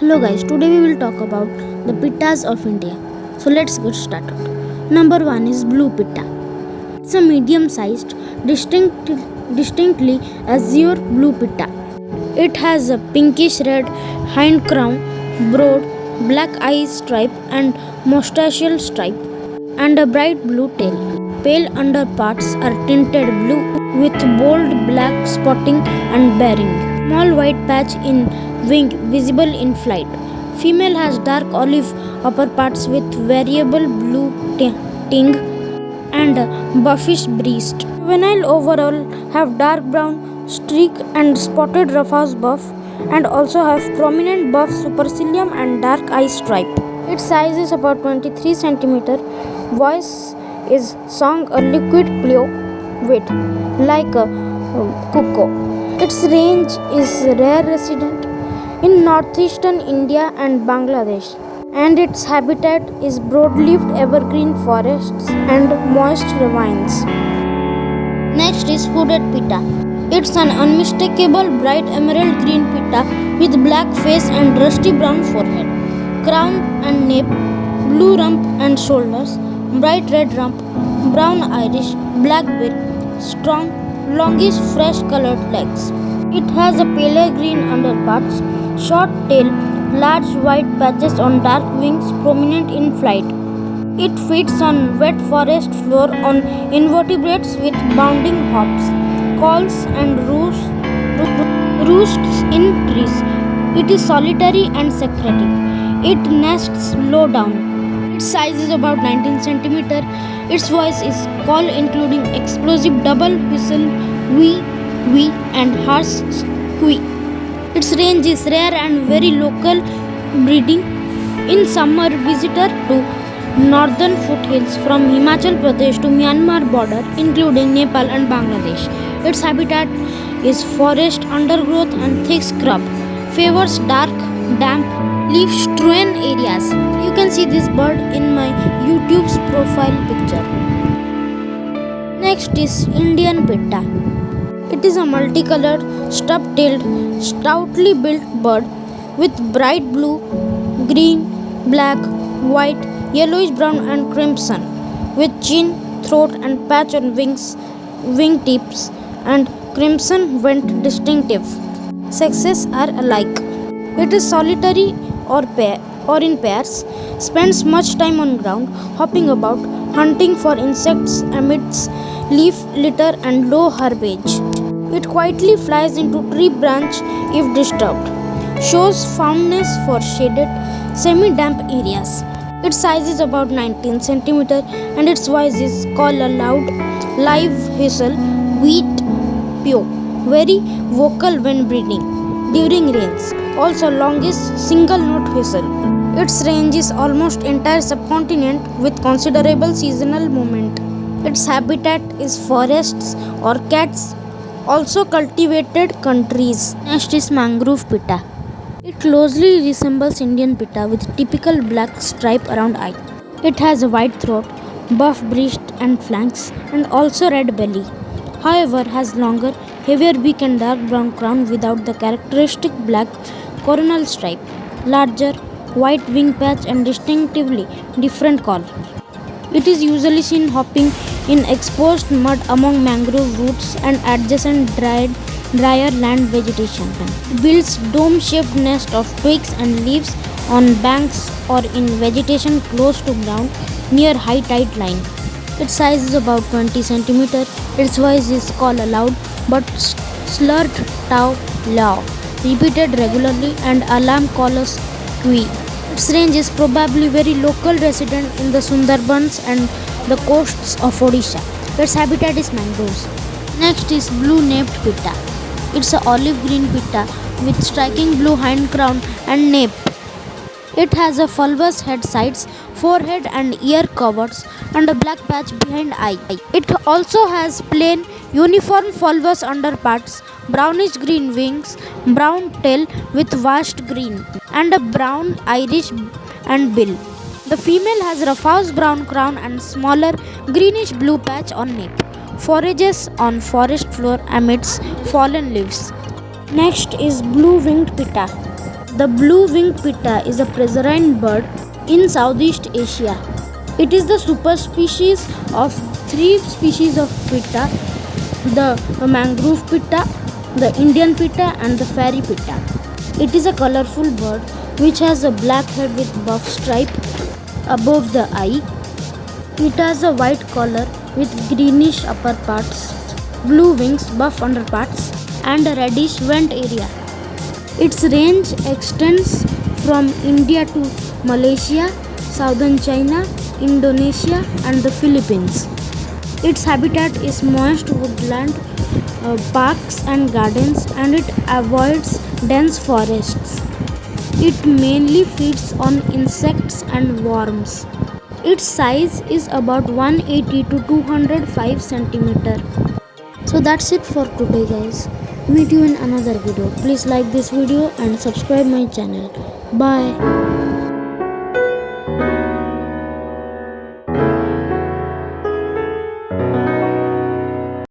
Hello guys, today we will talk about the pittas of India. So let's get started. Number 1 is blue pitta. It's a medium-sized, distinctly azure blue pitta. It has a pinkish red hind crown, broad black eye stripe and moustachial stripe, and a bright blue tail. Pale underparts are tinted blue with bold black spotting and bearing. Small white patch in wing visible in flight. Female has dark olive upperparts with variable blue tinge and buffish breast. Juvenile overall have dark brown streak and spotted rufous buff and also have prominent buff supercilium and dark eye stripe. Its size is about 23 cm. Voice is song a liquid fluid like a cuckoo. Its range is rare resident in northeastern India and Bangladesh, and its habitat is broad-leaved evergreen forests and moist ravines. Next is hooded pitta. It's an unmistakable bright emerald green pitta with black face and rusty brown forehead, crown and nape, blue rump and shoulders, bright red rump, brown iris, black bill, strong, longish, fresh-colored legs. It has a paler green underparts, short tail, large white patches on dark wings prominent in flight. It feeds on wet forest floor on invertebrates with bounding hops, calls and roosts in trees. It is solitary and secretive. It nests low down. Its size is about 19 cm. Its voice is call including explosive double whistle, wee, wee and harsh squeak. Its range is rare and very local breeding. In summer, visitor to northern foothills from Himachal Pradesh to Myanmar border, including Nepal and Bangladesh. Its habitat is forest, undergrowth and thick scrub. Favors dark, damp, leaf-strewn areas. You can see this bird in my YouTube's profile picture. Next is Indian pitta. It is a multicolored, stub-tailed, stoutly built bird with bright blue, green, black, white, yellowish brown and crimson, with chin, throat and patch on wing tips and crimson vent distinctive. Sexes are alike. It is solitary or in pairs, spends much time on ground, hopping about, hunting for insects amidst leaf litter and low herbage. It quietly flies into tree branch if disturbed. Shows fondness for shaded, semi-damp areas. Its size is about 19 cm and its voice is called a loud, live whistle, wheat, pew. Very vocal when breeding. During rains, also longest single note whistle. Its range is almost entire subcontinent with considerable seasonal movement. Its habitat is forests, orchards, also cultivated countries. Next is mangrove pitta. It closely resembles Indian pitta with typical black stripe around eye. It has a wide throat, buff breast and flanks, and also red belly. However, has longer, heavier beak and dark brown crown without the characteristic black coronal stripe, larger white wing patch and distinctively different call. It is usually seen hopping in exposed mud among mangrove roots and adjacent drier land vegetation. It builds dome-shaped nest of twigs and leaves on banks or in vegetation close to ground near high tide line. Its size is about 20 cm. Its voice is called a loud but slurred taw law, repeated regularly and alarm callers twee. Its range is probably very local resident in the Sundarbans and the coasts of Odisha. Its habitat is mangroves. Next is blue-naped pitta. It's a olive green pitta with striking blue hind crown and nape. It has a fulvous head sides, forehead and ear coverts and a black patch behind eye. It also has plain, uniform fulvous underparts, brownish green wings, brown tail with vast green, and a brown iris and bill. The female has rufous brown crown and smaller greenish blue patch on nape. Forages on forest floor amidst fallen leaves. Next is blue winged pitta. The blue-winged pitta is a presserine bird in Southeast Asia. It is the superspecies of three species of pitta: the mangrove pitta, the Indian pitta, and the fairy pitta. It is a colorful bird which has a black head with buff stripe above the eye. It has a white collar with greenish upper parts, blue wings, buff underparts, and a reddish vent area. Its range extends from India to Malaysia, southern China, Indonesia, and the Philippines. Its habitat is moist woodland, parks, and gardens, and it avoids dense forests. It mainly feeds on insects and worms. Its size is about 180 to 205 centimeter. So that's it for today, guys. Meet you in another video. Please like this video and subscribe my channel. Bye.